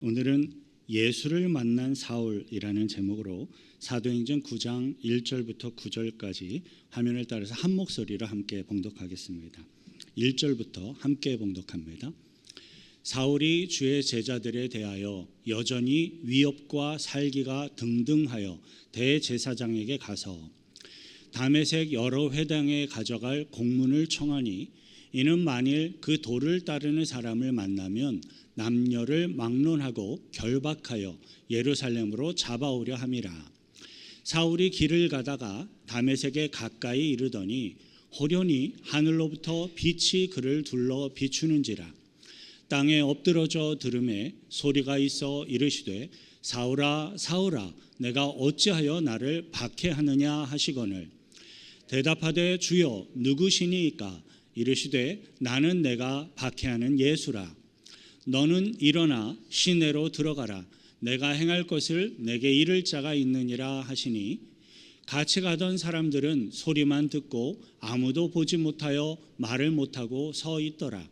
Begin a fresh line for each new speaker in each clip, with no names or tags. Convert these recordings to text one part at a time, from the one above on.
오늘은 예수를 만난 사울이라는 제목으로 사도행전 9장 1절부터 9절까지 화면을 따라서 한 목소리로 함께 봉독하겠습니다. 1절부터 함께 봉독합니다. 사울이 주의 제자들에 대하여 여전히 위협과 살기가 등등하여 대제사장에게 가서 다메섹 여러 회당에 가져갈 공문을 청하니 이는 만일 그 도를 따르는 사람을 만나면 남녀를 막론하고 결박하여 예루살렘으로 잡아오려 함이라. 사울이 길을 가다가 다메섹에 가까이 이르더니 호련히 하늘로부터 빛이 그를 둘러 비추는지라. 땅에 엎드러져 들음에 소리가 있어 이르시되 사울아 사울아 내가 어찌하여 나를 박해하느냐 하시거늘 대답하되 주여 누구시니이까 이르시되 나는 내가 박해하는 예수라. 너는 일어나 시내로 들어가라. 내가 행할 것을 내게 이를 자가 있느니라 하시니 같이 가던 사람들은 소리만 듣고 아무도 보지 못하여 말을 못하고 서 있더라.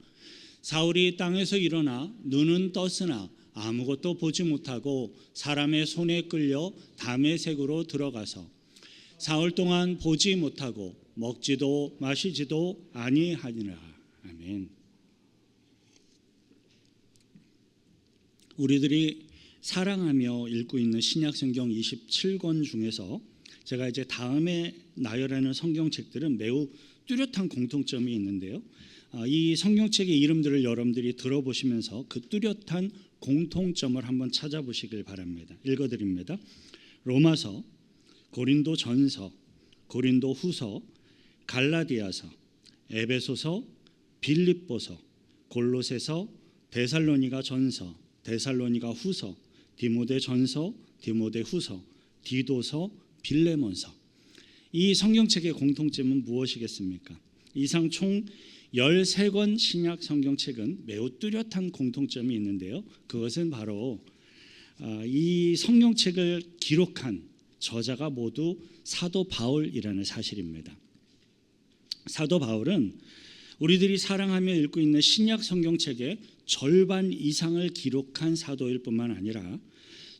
사울이 땅에서 일어나 눈은 떴으나 아무것도 보지 못하고 사람의 손에 끌려 다메섹으로 들어가서 사흘 동안 보지 못하고 먹지도 마시지도 아니하니라. 아멘. 우리들이 사랑하며 읽고 있는 신약성경 27권 중에서 제가 이제 다음에 나열하는 성경책들은 매우 뚜렷한 공통점이 있는데요. 이 성경책의 이름들을 여러분들이 들어보시면서 그 뚜렷한 공통점을 한번 찾아보시길 바랍니다. 읽어드립니다. 로마서, 고린도전서, 고린도후서, 갈라디아서, 에베소서, 빌립보서, 골로새서, 데살로니가전서, 데살로니가후서, 디모데전서, 디모데후서, 디도서, 빌레몬서. 이 성경책의 공통점은 무엇이겠습니까? 이상 총 13권 신약 성경책은 매우 뚜렷한 공통점이 있는데요. 그것은 바로 이 성경책을 기록한 저자가 모두 사도 바울이라는 사실입니다. 사도 바울은 우리들이 사랑하며 읽고 있는 신약 성경책의 절반 이상을 기록한 사도일 뿐만 아니라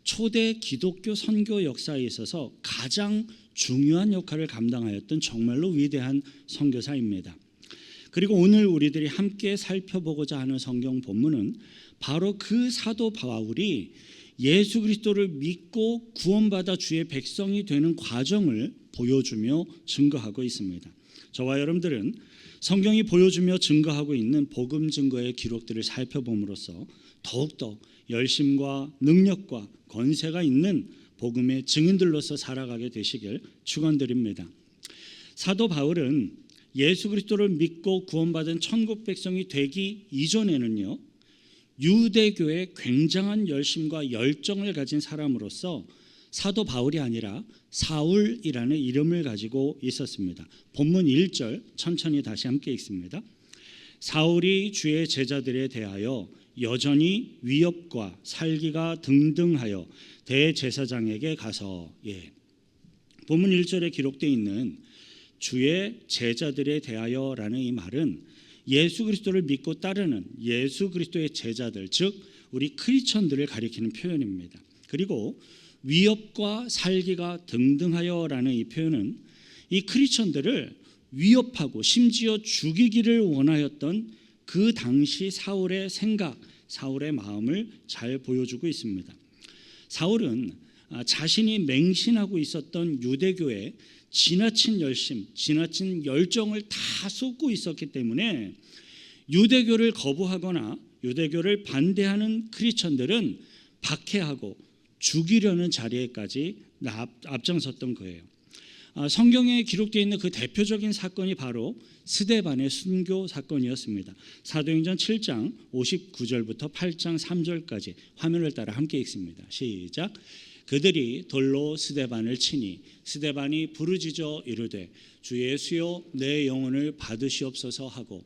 초대 기독교 선교 역사에 있어서 가장 중요한 역할을 감당하였던 정말로 위대한 선교사입니다. 그리고 오늘 우리들이 함께 살펴보고자 하는 성경 본문은 바로 그 사도 바울이 예수 그리스도를 믿고 구원받아 주의 백성이 되는 과정을 보여주며 증거하고 있습니다. 저와 여러분들은 성경이 보여주며 증거하고 있는 복음 증거의 기록들을 살펴봄으로써 더욱더 열심과 능력과 권세가 있는 복음의 증인들로서 살아가게 되시길 축원드립니다. 사도 바울은 예수 그리스도를 믿고 구원받은 천국 백성이 되기 이전에는요, 유대교에 굉장한 열심과 열정을 가진 사람으로서 사도 바울이 아니라 사울이라는 이름을 가지고 있었습니다. 본문 1절 천천히 다시 함께 읽습니다. 사울이 주의 제자들에 대하여 여전히 위협과 살기가 등등하여 대제사장에게 가서 본문 1절에 기록되어 있는 주의 제자들에 대하여라는 이 말은 예수 그리스도를 믿고 따르는 예수 그리스도의 제자들, 즉 우리 크리스천들을 가리키는 표현입니다. 그리고 위협과 살기가 등등하여라는 이 표현은 이 크리스천들을 위협하고 심지어 죽이기를 원하였던 그 당시 사울의 생각, 사울의 마음을 잘 보여주고 있습니다. 사울은 자신이 맹신하고 있었던 유대교에 지나친 열심, 지나친 열정을 다 쏟고 있었기 때문에 유대교를 거부하거나 유대교를 반대하는 크리스천들은 박해하고 죽이려는 자리에까지 앞장섰던 거예요. 성경에 기록되어 있는 그 대표적인 사건이 바로 스데반의 순교 사건이었습니다. 사도행전 7장 59절부터 8장 3절까지 화면을 따라 함께 읽습니다. 시작. 그들이 돌로 스데반을 치니 스데반이 부르짖어 이르되 주 예수여 내 영혼을 받으시옵소서 하고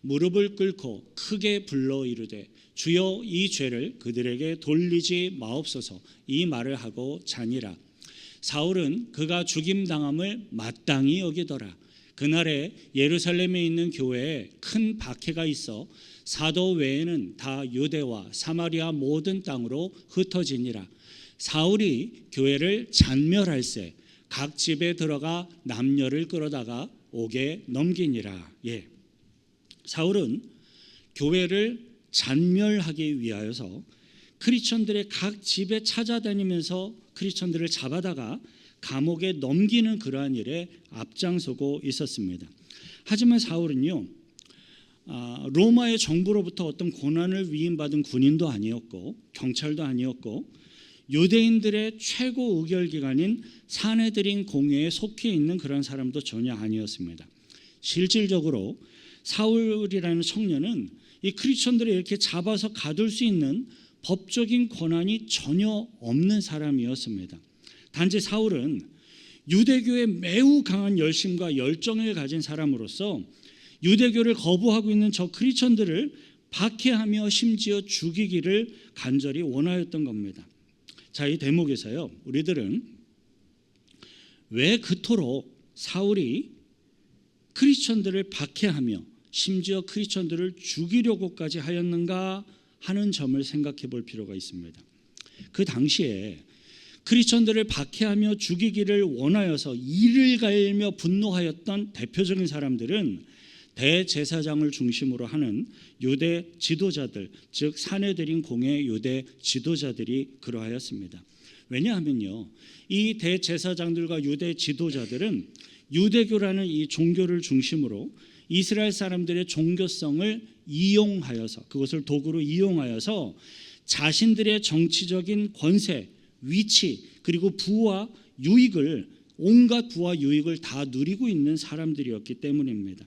무릎을 꿇고 크게 불러 이르되 주여 이 죄를 그들에게 돌리지 마옵소서 이 말을 하고 자니라. 사울은 그가 죽임당함을 마땅히 여기더라. 그날에 예루살렘에 있는 교회에 큰 박해가 있어 사도 외에는 다 유대와 사마리아 모든 땅으로 흩어지니라. 사울이 교회를 잔멸할세 각 집에 들어가 남녀를 끌어다가 옥에 넘기니라. 예. 사울은 교회를 잔멸하기 위하여서 크리스천들의 각 집에 찾아다니면서 크리스천들을 잡아다가 감옥에 넘기는 그러한 일에 앞장서고 있었습니다. 하지만 사울은요, 로마의 정부로부터 어떤 고난을 위임받은 군인도 아니었고 경찰도 아니었고 유대인들의 최고 의결기관인 산헤드린 공회에 속해 있는 그런 사람도 전혀 아니었습니다. 실질적으로 사울이라는 청년은 이 크리스천들을 이렇게 잡아서 가둘 수 있는 법적인 권한이 전혀 없는 사람이었습니다. 단지 사울은 유대교에 매우 강한 열심과 열정을 가진 사람으로서 유대교를 거부하고 있는 저 크리스천들을 박해하며 심지어 죽이기를 간절히 원하였던 겁니다. 자, 이 대목에서요, 우리들은 왜 그토록 사울이 크리스천들을 박해하며 심지어 크리스천들을 죽이려고까지 하였는가 하는 점을 생각해 볼 필요가 있습니다. 그 당시에 크리스천들을 박해하며 죽이기를 원하여서 이를 갈며 분노하였던 대표적인 사람들은 대제사장을 중심으로 하는 유대 지도자들, 즉 산헤드린 공회 유대 지도자들이 그러하였습니다. 왜냐하면요, 이 대제사장들과 유대 지도자들은 유대교라는 이 종교를 중심으로 이스라엘 사람들의 종교성을 이용하여서, 그것을 도구로 이용하여서 자신들의 정치적인 권세, 위치, 그리고 부와 유익을, 온갖 부와 유익을 다 누리고 있는 사람들이었기 때문입니다.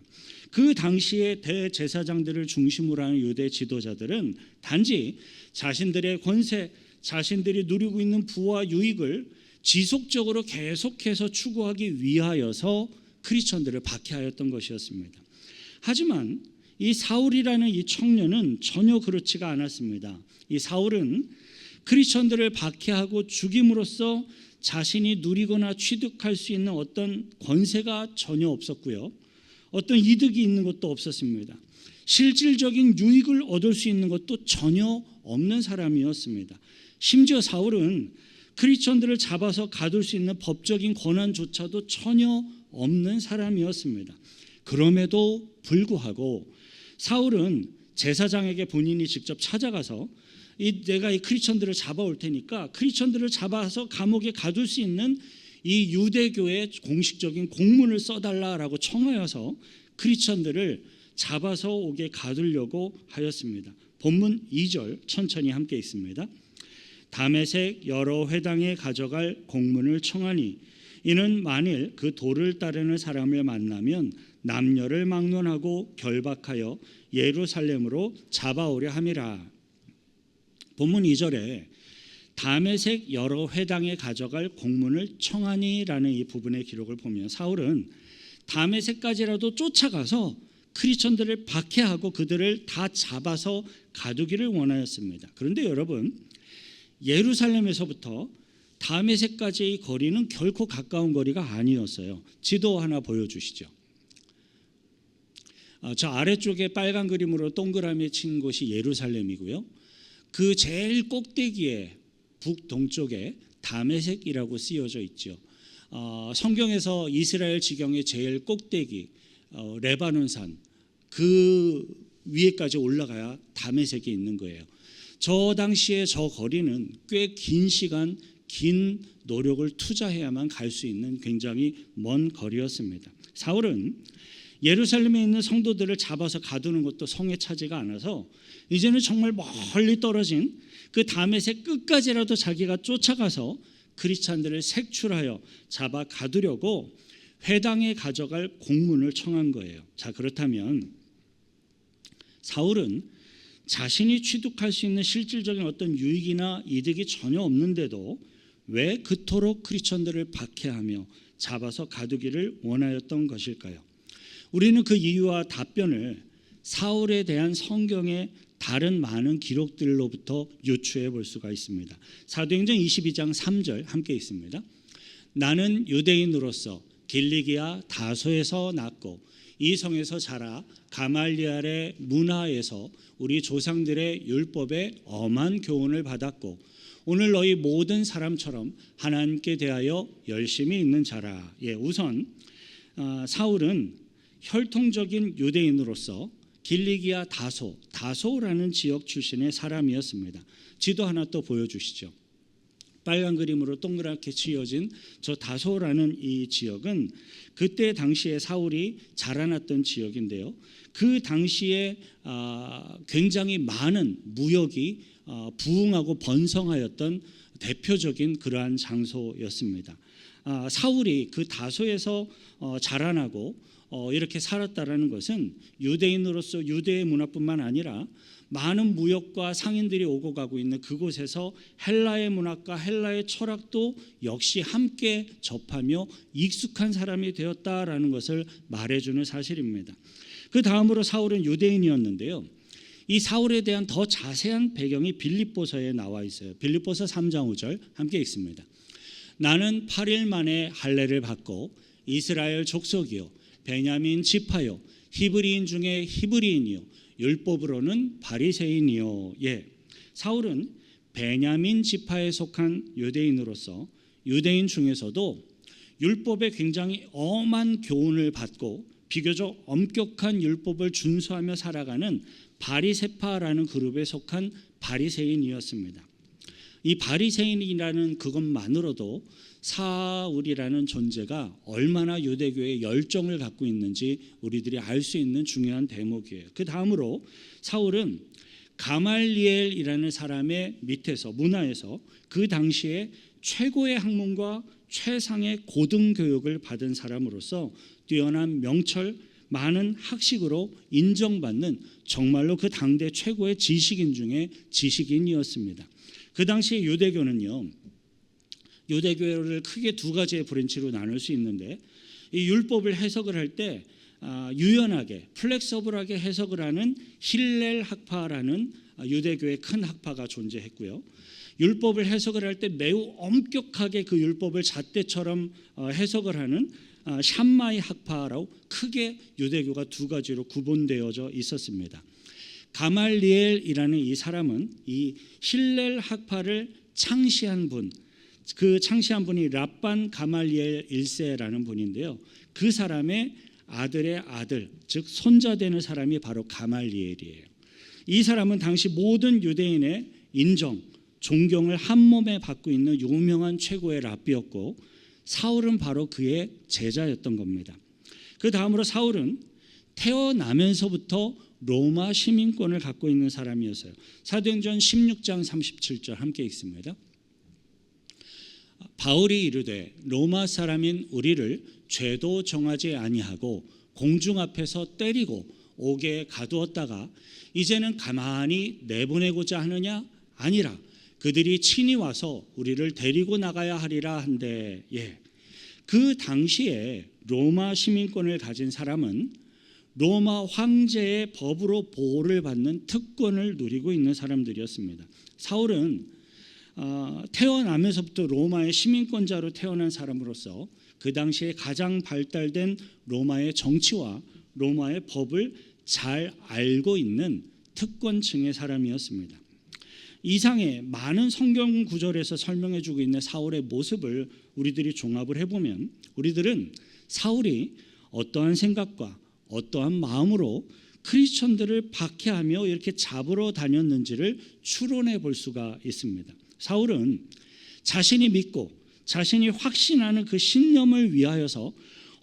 그 당시에 대제사장들을 중심으로 하는 유대 지도자들은 단지 자신들의 권세, 자신들이 누리고 있는 부와 유익을 지속적으로 계속해서 추구하기 위하여서 크리스천들을 박해하였던 것이었습니다. 하지만 이 사울이라는 이 청년은 전혀 그렇지가 않았습니다. 이 사울은 크리스천들을 박해하고 죽임으로써 자신이 누리거나 취득할 수 있는 어떤 권세가 전혀 없었고요, 어떤 이득이 있는 것도 없었습니다. 실질적인 유익을 얻을 수 있는 것도 전혀 없는 사람이었습니다. 심지어 사울은 크리스천들을 잡아서 가둘 수 있는 법적인 권한조차도 전혀 없는 사람이었습니다. 그럼에도 불구하고 사울은 제사장에게 본인이 직접 찾아가서 내가 이 크리스천들을 잡아올 테니까 크리스천들을 잡아서 감옥에 가둘 수 있는 이 유대교의 공식적인 공문을 써달라라고 청하여서 크리스천들을 잡아서 옥에 가두려고 하였습니다. 본문 2절 천천히 함께 읽습니다. 다메섹 여러 회당에 가져갈 공문을 청하니 이는 만일 그 도를 따르는 사람을 만나면 남녀를 막론하고 결박하여 예루살렘으로 잡아오려 함이라. 본문 2절에 다메섹 여러 회당에 가져갈 공문을 청하니라는 이 부분의 기록을 보면 사울은 다메섹까지라도 쫓아가서 크리스천들을 박해하고 그들을 다 잡아서 가두기를 원하였습니다. 그런데 여러분, 예루살렘에서부터 다메섹까지의 거리는 결코 가까운 거리가 아니었어요. 지도 하나 보여주시죠. 저 아래쪽에 빨간 그림으로 동그라미 친 곳이 예루살렘이고요, 그 제일 꼭대기에 북동쪽에 다메섹이라고 쓰여져 있죠. 성경에서 이스라엘 지경의 제일 꼭대기 레바논산 그 위에까지 올라가야 다메섹이 있는 거예요. 저 당시에 저 거리는 꽤 긴 시간, 긴 노력을 투자해야만 갈 수 있는 굉장히 먼 거리였습니다. 사울은 예루살렘에 있는 성도들을 잡아서 가두는 것도 성에 차지가 않아서 이제는 정말 멀리 떨어진 그 다메섹 끝까지라도 자기가 쫓아가서 크리스찬들을 색출하여 잡아 가두려고 회당에 가져갈 공문을 청한 거예요. 자, 그렇다면 사울은 자신이 취득할 수 있는 실질적인 어떤 유익이나 이득이 전혀 없는데도 왜 그토록 크리스천들을 박해하며 잡아서 가두기를 원하였던 것일까요? 우리는 그 이유와 답변을 사울에 대한 성경의 다른 많은 기록들로부터 유추해 볼 수가 있습니다. 사도행전 22장 3절 함께 있습니다. 나는 유대인으로서 길리기아 다소에서 났고 이 성에서 자라 가말리엘의 문화에서 우리 조상들의 율법에 엄한 교훈을 받았고 오늘 너희 모든 사람처럼 하나님께 대하여 열심히 있는 자라. 우선 사울은 혈통적인 유대인으로서 길리기아 다소라는 지역 출신의 사람이었습니다. 지도 하나 또 보여주시죠. 빨간 그림으로 동그랗게 칠해진 저 다소라는 이 지역은 그때 당시에 사울이 자라났던 지역인데요. 그 당시에 굉장히 많은 무역이 부흥하고 번성하였던 대표적인 그러한 장소였습니다. 사울이 그 다소에서 자라나고 이렇게 살았다라는 것은 유대인으로서 유대의 문화뿐만 아니라 많은 무역과 상인들이 오고 가고 있는 그곳에서 헬라의 문화과 헬라의 철학도 역시 함께 접하며 익숙한 사람이 되었다라는 것을 말해주는 사실입니다. 그 다음으로 사울은 유대인이었는데요. 이 사울에 대한 더 자세한 배경이 빌립보서에 나와 있어요. 빌립보서 3장 5절 함께 읽습니다. 나는 8일 만에 할례를 받고 이스라엘 족속이요 베냐민 지파요 히브리인 중에 히브리인이요 율법으로는 바리새인이요. 사울은 베냐민 지파에 속한 유대인으로서 유대인 중에서도 율법에 굉장히 엄한 교훈을 받고 비교적 엄격한 율법을 준수하며 살아가는 바리새파라는 그룹에 속한 바리새인이었습니다. 이 바리새인이라는 그것만으로도 사울이라는 존재가 얼마나 유대교에 열정을 갖고 있는지 우리들이 알 수 있는 중요한 대목이에요. 그 다음으로 사울은 가말리엘이라는 사람의 밑에서 문화에서 그 당시에 최고의 학문과 최상의 고등교육을 받은 사람으로서 뛰어난 명철, 많은 학식으로 인정받는 정말로 그 당대 최고의 지식인 중에 지식인이었습니다. 그 당시에 유대교는요, 유대교를 크게 두 가지의 브랜치로 나눌 수 있는데 이 율법을 해석을 할 때 유연하게 플렉서블하게 해석을 하는 힐렐 학파라는 유대교의 큰 학파가 존재했고요. 율법을 해석을 할 때 매우 엄격하게 그 율법을 잣대처럼 해석을 하는 샴마이 학파라고 크게 유대교가 두 가지로 구분되어져 있었습니다. 가말리엘이라는 이 사람은 이 힐렐 학파를 창시한 분, 그 창시한 분이 랍반 가말리엘 1세라는 분인데요. 그 사람의 아들의 아들, 즉 손자 되는 사람이 바로 가말리엘이에요. 이 사람은 당시 모든 유대인의 인정, 존경을 한 몸에 받고 있는 유명한 최고의 랍비였고 사울은 바로 그의 제자였던 겁니다. 그 다음으로 사울은 태어나면서부터 로마 시민권을 갖고 있는 사람이었어요. 사도행전 16장 37절 함께 읽습니다. 바울이 이르되 로마 사람인 우리를 죄도 정하지 아니하고 공중 앞에서 때리고 옥에 가두었다가 이제는 가만히 내보내고자 하느냐? 아니라 그들이 친히 와서 우리를 데리고 나가야 하리라 한데 그 당시에 로마 시민권을 가진 사람은 로마 황제의 법으로 보호를 받는 특권을 누리고 있는 사람들이었습니다. 사울은 태어나면서부터 로마의 시민권자로 태어난 사람으로서 그 당시에 가장 발달된 로마의 정치와 로마의 법을 잘 알고 있는 특권층의 사람이었습니다. 이상의 많은 성경 구절에서 설명해주고 있는 사울의 모습을 우리들이 종합을 해보면 우리들은 사울이 어떠한 생각과 어떠한 마음으로 크리스천들을 박해하며 이렇게 잡으러 다녔는지를 추론해 볼 수가 있습니다. 사울은 자신이 믿고 자신이 확신하는 그 신념을 위하여서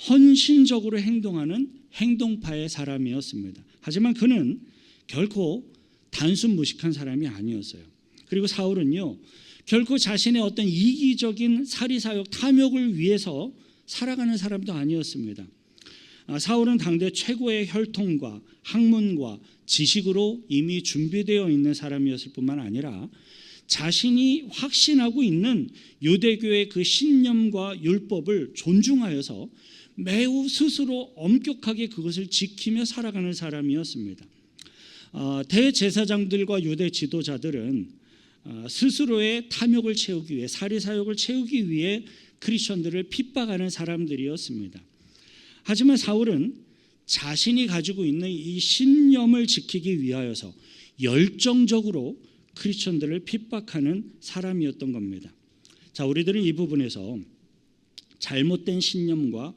헌신적으로 행동하는 행동파의 사람이었습니다. 하지만 그는 결코 단순 무식한 사람이 아니었어요. 그리고 사울은요, 결코 자신의 어떤 이기적인 사리사욕 탐욕을 위해서 살아가는 사람도 아니었습니다. 사울은 당대 최고의 혈통과 학문과 지식으로 이미 준비되어 있는 사람이었을 뿐만 아니라 자신이 확신하고 있는 유대교의 그 신념과 율법을 존중하여서 매우 스스로 엄격하게 그것을 지키며 살아가는 사람이었습니다. 대제사장들과 유대 지도자들은 스스로의 탐욕을 채우기 위해 사리사욕을 채우기 위해 크리스천들을 핍박하는 사람들이었습니다. 하지만 사울은 자신이 가지고 있는 이 신념을 지키기 위하여서 열정적으로 크리스천들을 핍박하는 사람이었던 겁니다. 자, 우리들은 이 부분에서 잘못된 신념과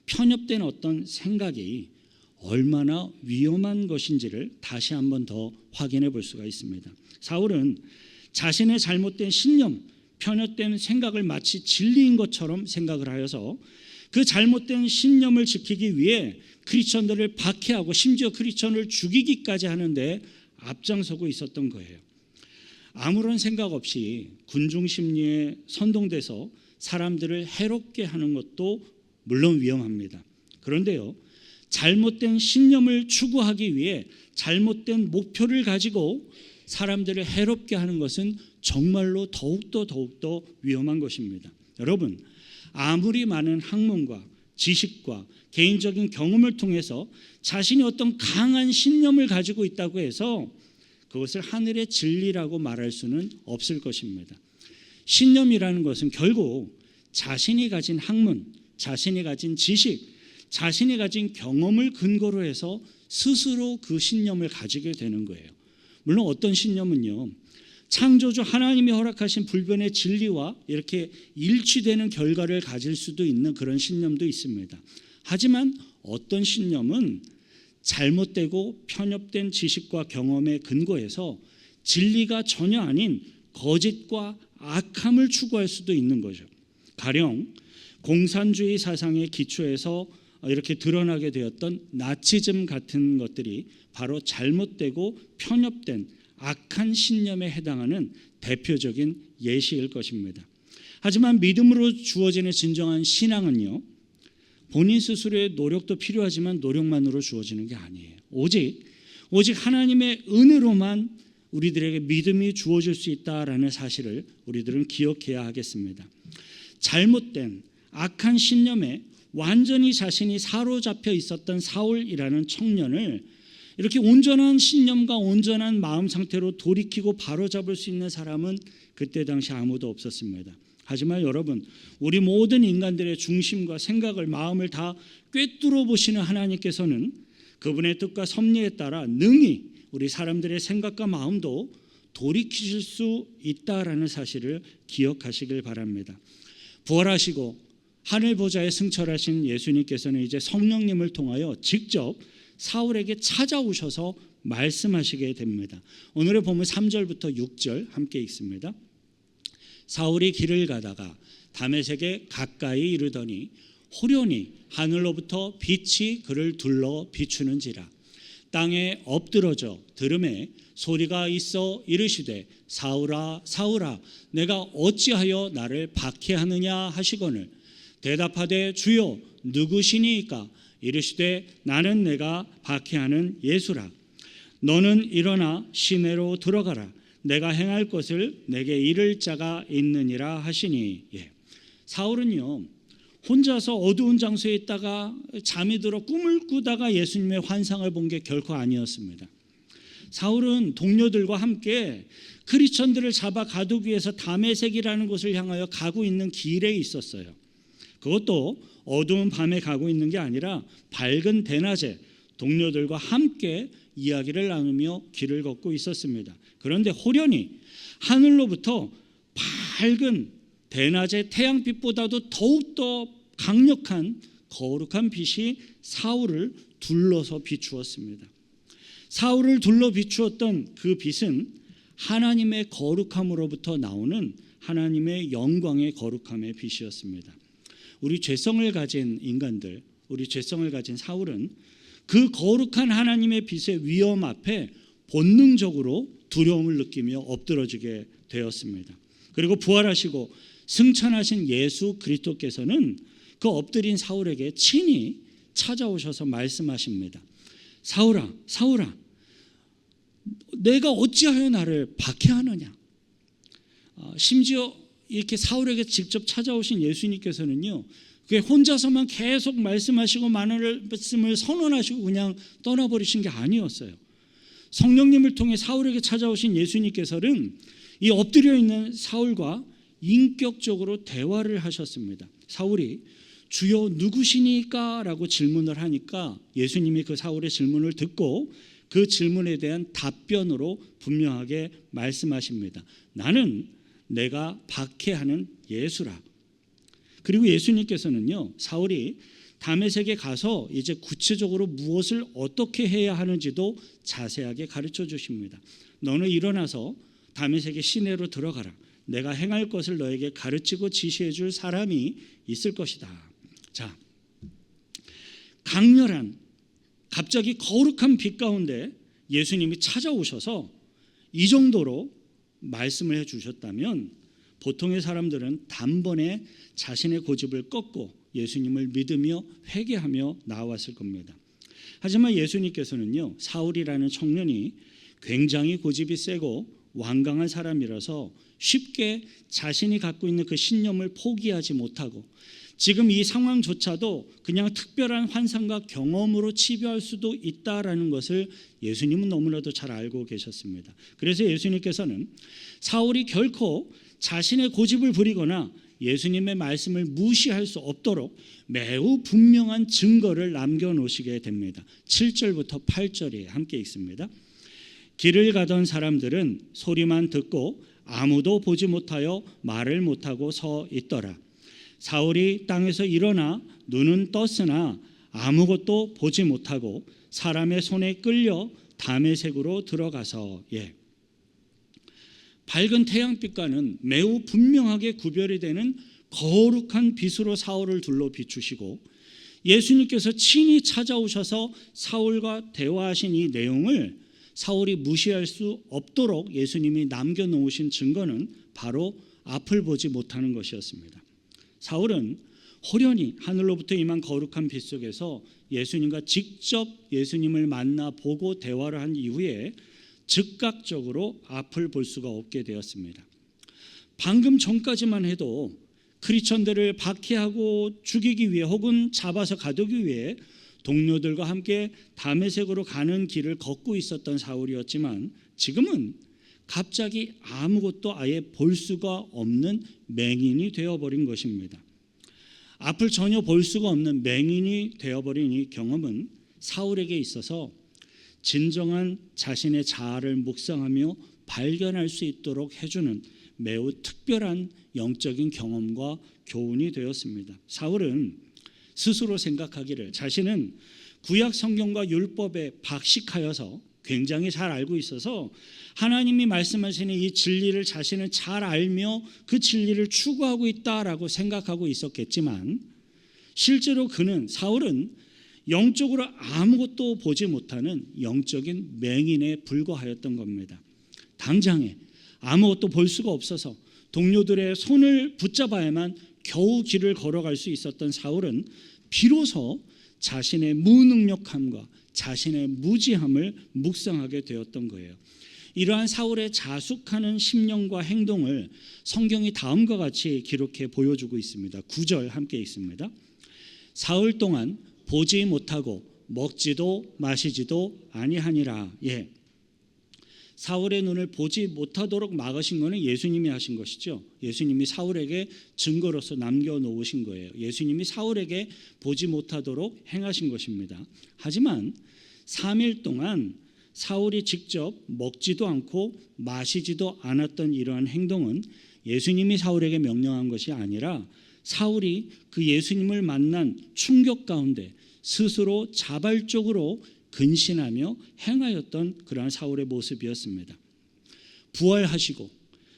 편협된 어떤 생각이 얼마나 위험한 것인지를 다시 한번 더 확인해 볼 수가 있습니다. 사울은 자신의 잘못된 신념, 편협된 생각을 마치 진리인 것처럼 생각을 하여서 그 잘못된 신념을 지키기 위해 크리스천들을 박해하고 심지어 크리스천을 죽이기까지 하는데 앞장서고 있었던 거예요. 아무런 생각 없이 군중 심리에 선동돼서 사람들을 해롭게 하는 것도 물론 위험합니다. 그런데요, 잘못된 신념을 추구하기 위해 잘못된 목표를 가지고 사람들을 해롭게 하는 것은 정말로 더욱더 위험한 것입니다. 여러분, 아무리 많은 학문과 지식과 개인적인 경험을 통해서 자신이 어떤 강한 신념을 가지고 있다고 해서 그것을 하늘의 진리라고 말할 수는 없을 것입니다. 신념이라는 것은 결국 자신이 가진 학문, 자신이 가진 지식, 자신이 가진 경험을 근거로 해서 스스로 그 신념을 가지게 되는 거예요. 물론 어떤 신념은요, 창조주 하나님이 허락하신 불변의 진리와 이렇게 일치되는 결과를 가질 수도 있는 그런 신념도 있습니다. 하지만 어떤 신념은 잘못되고 편협된 지식과 경험에 근거해서 진리가 전혀 아닌 거짓과 악함을 추구할 수도 있는 거죠. 가령 공산주의 사상의 기초에서 이렇게 드러나게 되었던 나치즘 같은 것들이 바로 잘못되고 편협된 악한 신념에 해당하는 대표적인 예시일 것입니다. 하지만 믿음으로 주어지는 진정한 신앙은요, 본인 스스로의 노력도 필요하지만 노력만으로 주어지는 게 아니에요. 오직 하나님의 은혜로만 우리들에게 믿음이 주어질 수 있다라는 사실을 우리들은 기억해야 하겠습니다. 잘못된 악한 신념에 완전히 자신이 사로잡혀 있었던 사울이라는 청년을 이렇게 온전한 신념과 온전한 마음 상태로 돌이키고 바로잡을 수 있는 사람은 그때 당시 아무도 없었습니다. 하지만 여러분, 우리 모든 인간들의 중심과 생각을, 마음을 다 꿰뚫어 보시는 하나님께서는 그분의 뜻과 섭리에 따라 능히 우리 사람들의 생각과 마음도 돌이키실 수 있다라는 사실을 기억하시길 바랍니다. 부활하시고 하늘 보좌에 승천하신 예수님께서는 이제 성령님을 통하여 직접 사울에게 찾아오셔서 말씀하시게 됩니다. 오늘의 본문 3절부터 6절 함께 읽습니다. 사울이 길을 가다가 다메섹에 가까이 이르더니 호련히 하늘로부터 빛이 그를 둘러 비추는지라. 땅에 엎드러져 들음에 소리가 있어 이르시되 사울아 사울아 내가 어찌하여 나를 박해하느냐 하시거늘 대답하되 주여 누구시니이까 이르시되 나는 내가 박해하는 예수라. 너는 일어나 시내로 들어가라. 내가 행할 것을 내게 이를 자가 있느니라 하시니. 사울은요, 혼자서 어두운 장소에 있다가 잠이 들어 꿈을 꾸다가 예수님의 환상을 본 게 결코 아니었습니다. 사울은 동료들과 함께 크리스천들을 잡아 가두기 위해서 다메섹이라는 곳을 향하여 가고 있는 길에 있었어요. 그것도 어두운 밤에 가고 있는 게 아니라 밝은 대낮에 동료들과 함께 이야기를 나누며 길을 걷고 있었습니다. 그런데 호련히 하늘로부터 밝은 대낮의 태양빛보다도 더욱더 강력한 거룩한 빛이 사울을 둘러서 비추었습니다. 사울을 둘러 비추었던 그 빛은 하나님의 거룩함으로부터 나오는 하나님의 영광의 거룩함의 빛이었습니다. 우리 죄성을 가진 인간들, 우리 죄성을 가진 사울은 그 거룩한 하나님의 빛의 위험 앞에 본능적으로 두려움을 느끼며 엎드러지게 되었습니다. 그리고 부활하시고 승천하신 예수 그리스도께서는 그 엎드린 사울에게 친히 찾아오셔서 말씀하십니다. 사울아, 사울아, 내가 어찌하여 나를 박해하느냐. 심지어 이렇게 사울에게 직접 찾아오신 예수님께서는요, 그게 혼자서만 계속 말씀하시고 많은 말씀을 선언하시고 그냥 떠나버리신 게 아니었어요. 성령님을 통해 사울에게 찾아오신 예수님께서는 이 엎드려 있는 사울과 인격적으로 대화를 하셨습니다. 사울이 주여 누구시니까? 라고 질문을 하니까 예수님이 그 사울의 질문을 듣고 그 질문에 대한 답변으로 분명하게 말씀하십니다. 나는 내가 박해하는 예수라. 그리고 예수님께서는요, 사울이 다메섹에 가서 이제 구체적으로 무엇을 어떻게 해야 하는지도 자세하게 가르쳐 주십니다. 너는 일어나서 다메섹의 시내로 들어가라. 내가 행할 것을 너에게 가르치고 지시해 줄 사람이 있을 것이다. 자, 강렬한 갑자기 거룩한 빛 가운데 예수님이 찾아오셔서 이 정도로 말씀을 해 주셨다면 보통의 사람들은 단번에 자신의 고집을 꺾고 예수님을 믿으며 회개하며 나왔을 겁니다. 하지만 예수님께서는요, 사울이라는 청년이 굉장히 고집이 세고 완강한 사람이라서 쉽게 자신이 갖고 있는 그 신념을 포기하지 못하고 지금 이 상황조차도 그냥 특별한 환상과 경험으로 치부할 수도 있다라는 것을 예수님은 너무나도 잘 알고 계셨습니다. 그래서 예수님께서는 사울이 결코 자신의 고집을 부리거나 예수님의 말씀을 무시할 수 없도록 매우 분명한 증거를 남겨놓으시게 됩니다. 7절부터 8절에 함께 있습니다. 길을 가던 사람들은 소리만 듣고 아무도 보지 못하여 말을 못하고 서 있더라. 사울이 땅에서 일어나 눈은 떴으나 아무것도 보지 못하고 사람의 손에 끌려 다메섹으로 들어가서 밝은 태양빛과는 매우 분명하게 구별이 되는 거룩한 빛으로 사울을 둘러 비추시고 예수님께서 친히 찾아오셔서 사울과 대화하신 이 내용을 사울이 무시할 수 없도록 예수님이 남겨놓으신 증거는 바로 앞을 보지 못하는 것이었습니다. 사울은 호련히 하늘로부터 임한 거룩한 빛 속에서 예수님과 직접 예수님을 만나 보고 대화를 한 이후에 즉각적으로 앞을 볼 수가 없게 되었습니다. 방금 전까지만 해도 크리스천들을 박해하고 죽이기 위해 혹은 잡아서 가두기 위해 동료들과 함께 다메섹으로 가는 길을 걷고 있었던 사울이었지만 지금은 갑자기 아무것도 아예 볼 수가 없는 맹인이 되어버린 것입니다. 앞을 전혀 볼 수가 없는 맹인이 되어버린 이 경험은 사울에게 있어서 진정한 자신의 자아를 묵상하며 발견할 수 있도록 해주는 매우 특별한 영적인 경험과 교훈이 되었습니다. 사울은 스스로 생각하기를 자신은 구약 성경과 율법에 박식하여서 굉장히 잘 알고 있어서 하나님이 말씀하시는 이 진리를 자신은 잘 알며 그 진리를 추구하고 있다라고 생각하고 있었겠지만 실제로 사울은 영적으로 아무것도 보지 못하는 영적인 맹인에 불과하였던 겁니다. 당장에 아무것도 볼 수가 없어서 동료들의 손을 붙잡아야만 겨우 길을 걸어갈 수 있었던 사울은 비로소 자신의 무능력함과 자신의 무지함을 묵상하게 되었던 거예요. 이러한 사울의 자숙하는 심령과 행동을 성경이 다음과 같이 기록해 보여주고 있습니다. 9절 함께 있습니다. 사흘 동안 보지 못하고 먹지도 마시지도 아니하니라. 사울의 눈을 보지 못하도록 막으신 것은 예수님이 하신 것이죠. 예수님이 사울에게 증거로서 남겨놓으신 거예요. 예수님이 사울에게 보지 못하도록 행하신 것입니다. 하지만 3일 동안 사울이 직접 먹지도 않고 마시지도 않았던 이러한 행동은 예수님이 사울에게 명령한 것이 아니라 사울이 그 예수님을 만난 충격 가운데 스스로 자발적으로 근신하며 행하였던 그러한 사울의 모습이었습니다. 부활하시고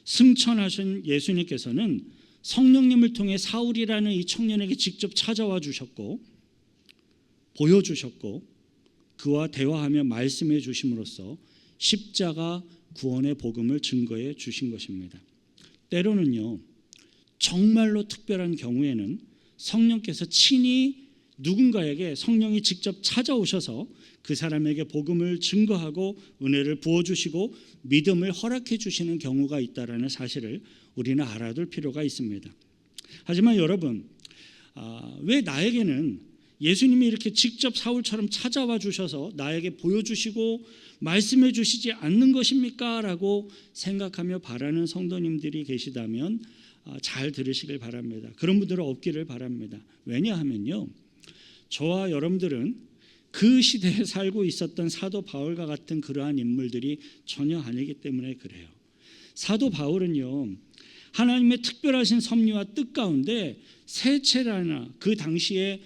승천하신 예수님께서는 성령님을 통해 사울이라는 이 청년에게 직접 찾아와 주셨고 보여주셨고 그와 대화하며 말씀해 주심으로써 십자가 구원의 복음을 증거해 주신 것입니다. 때로는요, 정말로 특별한 경우에는 성령께서 친히 누군가에게 성령이 직접 찾아오셔서 그 사람에게 복음을 증거하고 은혜를 부어주시고 믿음을 허락해 주시는 경우가 있다는 사실을 우리는 알아둘 필요가 있습니다. 하지만 여러분, 왜 나에게는 예수님이 이렇게 직접 사울처럼 찾아와 주셔서 나에게 보여주시고 말씀해 주시지 않는 것입니까? 라고 생각하며 바라는 성도님들이 계시다면 잘 들으시길 바랍니다. 그런 분들은 없기를 바랍니다. 왜냐하면요, 저와 여러분들은 그 시대에 살고 있었던 사도 바울과 같은 그러한 인물들이 전혀 아니기 때문에 그래요. 사도 바울은요, 하나님의 특별하신 섭리와 뜻 가운데 세 차례나 그 당시에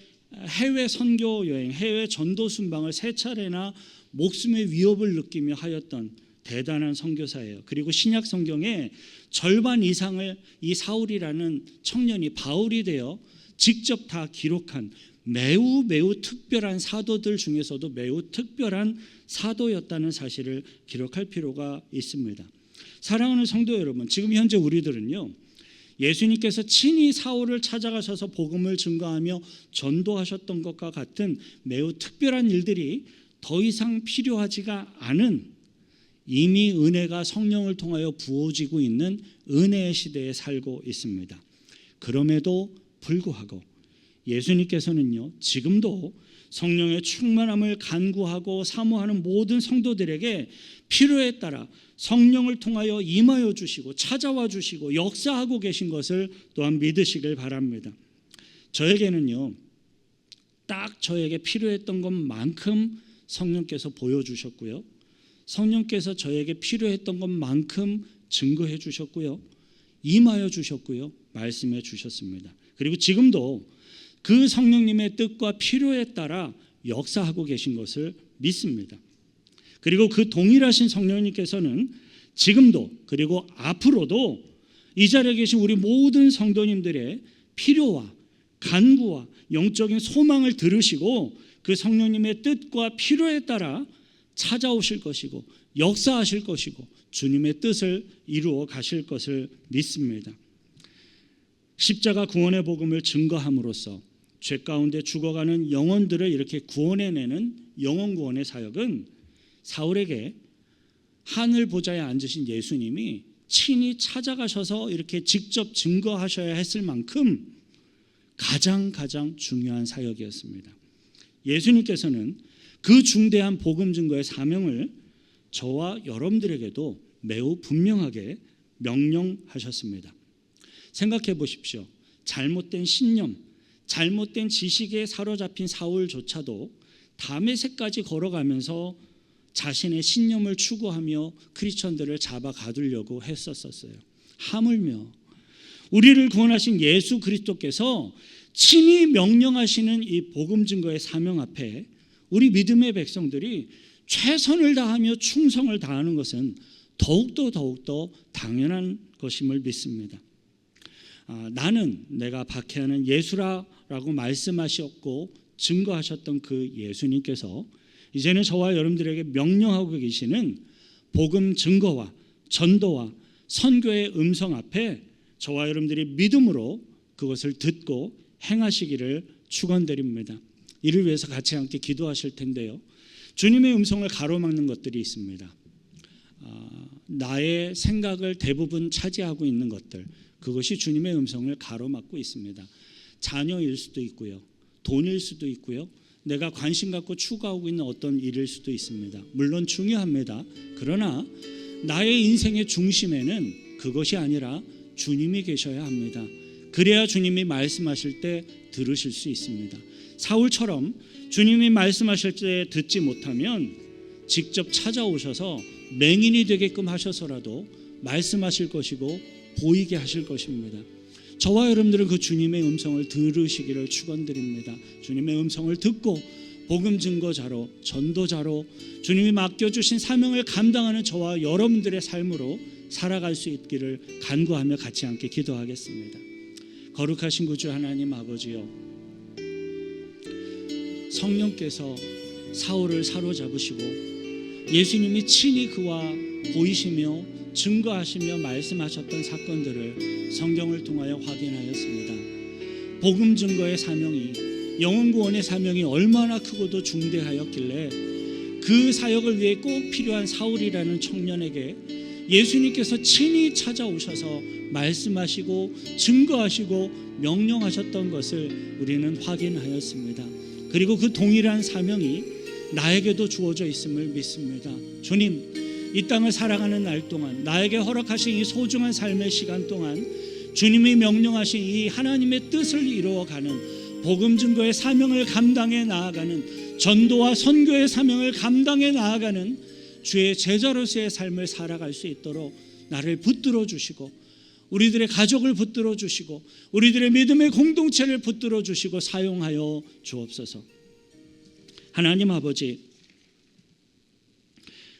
해외 선교 여행, 해외 전도 순방을 세 차례나 목숨의 위협을 느끼며 하였던 대단한 선교사예요. 그리고 신약 성경의 절반 이상을 이 사울이라는 청년이 바울이 되어 직접 다 기록한 매우 특별한 사도들 중에서도 매우 특별한 사도였다는 사실을 기록할 필요가 있습니다. 사랑하는 성도 여러분, 지금 현재 우리들은요, 예수님께서 친히 사울을 찾아가셔서 복음을 증거하며 전도하셨던 것과 같은 매우 특별한 일들이 더 이상 필요하지가 않은, 이미 은혜가 성령을 통하여 부어지고 있는 은혜의 시대에 살고 있습니다. 그럼에도 불구하고 예수님께서는요, 지금도 성령의 충만함을 간구하고 사모하는 모든 성도들에게 필요에 따라 성령을 통하여 임하여 주시고 찾아와 주시고 역사하고 계신 것을 또한 믿으시길 바랍니다. 저에게는요, 딱 저에게 필요했던 것만큼 성령께서 보여주셨고요, 성령께서 저에게 필요했던 것만큼 증거해 주셨고요, 임하여 주셨고요, 말씀해 주셨습니다. 그리고 지금도 그 성령님의 뜻과 필요에 따라 역사하고 계신 것을 믿습니다. 그리고 그 동일하신 성령님께서는 지금도 그리고 앞으로도 이 자리에 계신 우리 모든 성도님들의 필요와 간구와 영적인 소망을 들으시고 그 성령님의 뜻과 필요에 따라 찾아오실 것이고 역사하실 것이고 주님의 뜻을 이루어 가실 것을 믿습니다. 십자가 구원의 복음을 증거함으로써 죄 가운데 죽어가는 영혼들을 이렇게 구원해내는 영혼 구원의 사역은 사울에게 하늘 보좌에 앉으신 예수님이 친히 찾아가셔서 이렇게 직접 증거하셔야 했을 만큼 가장 중요한 사역이었습니다. 예수님께서는 그 중대한 복음 증거의 사명을 저와 여러분들에게도 매우 분명하게 명령하셨습니다. 생각해 보십시오. 잘못된 신념, 잘못된 지식에 사로잡힌 사울조차도 다메섹까지 걸어가면서 자신의 신념을 추구하며 크리스천들을 잡아 가두려고 했었어요. 하물며 우리를 구원하신 예수 그리스도께서 친히 명령하시는 이 복음 증거의 사명 앞에 우리 믿음의 백성들이 최선을 다하며 충성을 다하는 것은 더욱더 당연한 것임을 믿습니다. 나는 내가 박해하는 예수라라고 말씀하셨고 증거하셨던 그 예수님께서 이제는 저와 여러분들에게 명령하고 계시는 복음 증거와 전도와 선교의 음성 앞에 저와 여러분들이 믿음으로 그것을 듣고 행하시기를 축원드립니다. 이를 위해서 같이 함께 기도하실 텐데요, 주님의 음성을 가로막는 것들이 있습니다. 나의 생각을 대부분 차지하고 있는 것들, 그것이 주님의 음성을 가로막고 있습니다. 자녀일 수도 있고요, 돈일 수도 있고요, 내가 관심 갖고 추구하고 있는 어떤 일일 수도 있습니다. 물론 중요합니다. 그러나 나의 인생의 중심에는 그것이 아니라 주님이 계셔야 합니다. 그래야 주님이 말씀하실 때 들으실 수 있습니다. 사울처럼 주님이 말씀하실 때 듣지 못하면 직접 찾아오셔서 맹인이 되게끔 하셔서라도 말씀하실 것이고 보이게 하실 것입니다. 저와 여러분들은 그 주님의 음성을 들으시기를 축원드립니다. 주님의 음성을 듣고 복음 증거자로, 전도자로 주님이 맡겨주신 사명을 감당하는 저와 여러분들의 삶으로 살아갈 수 있기를 간구하며 같이 함께 기도하겠습니다. 거룩하신 구주 하나님 아버지요, 성령께서 사울을 사로잡으시고 예수님이 친히 그와 보이시며 증거하시며 말씀하셨던 사건들을 성경을 통하여 확인하였습니다. 복음 증거의 사명이, 영혼 구원의 사명이 얼마나 크고도 중대하였길래 그 사역을 위해 꼭 필요한 사울이라는 청년에게 예수님께서 친히 찾아오셔서 말씀하시고 증거하시고 명령하셨던 것을 우리는 확인하였습니다. 그리고 그 동일한 사명이 나에게도 주어져 있음을 믿습니다. 주님, 이 땅을 살아가는 날 동안 나에게 허락하신 이 소중한 삶의 시간 동안 주님이 명령하신 이 하나님의 뜻을 이루어가는 복음 증거의 사명을 감당해 나아가는 전도와 선교의 사명을 감당해 나아가는 주의 제자로서의 삶을 살아갈 수 있도록 나를 붙들어 주시고 우리들의 가족을 붙들어 주시고 우리들의 믿음의 공동체를 붙들어 주시고 사용하여 주옵소서. 하나님 아버지,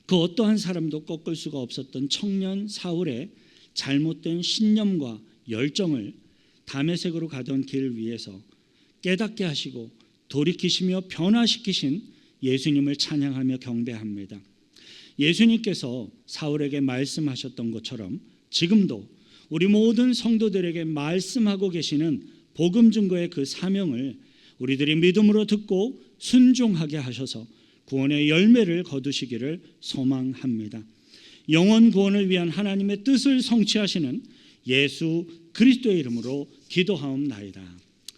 그 어떠한 사람도 꺾을 수가 없었던 청년 사울의 잘못된 신념과 열정을 다메섹으로 가던 길 위에서 깨닫게 하시고 돌이키시며 변화시키신 예수님을 찬양하며 경배합니다. 예수님께서 사울에게 말씀하셨던 것처럼 지금도 우리 모든 성도들에게 말씀하고 계시는 복음 증거의 그 사명을 우리들이 믿음으로 듣고 순종하게 하셔서 구원의 열매를 거두시기를 소망합니다. 영원 구원을 위한 하나님의 뜻을 성취하시는 예수 그리스도의 이름으로 기도하옵나이다.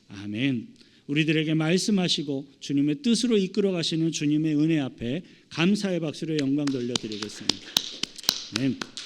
아멘. 우리들에게 말씀하시고 주님의 뜻으로 이끌어 가시는 주님의 은혜 앞에 감사의 박수로 영광 돌려드리겠습니다. 아멘.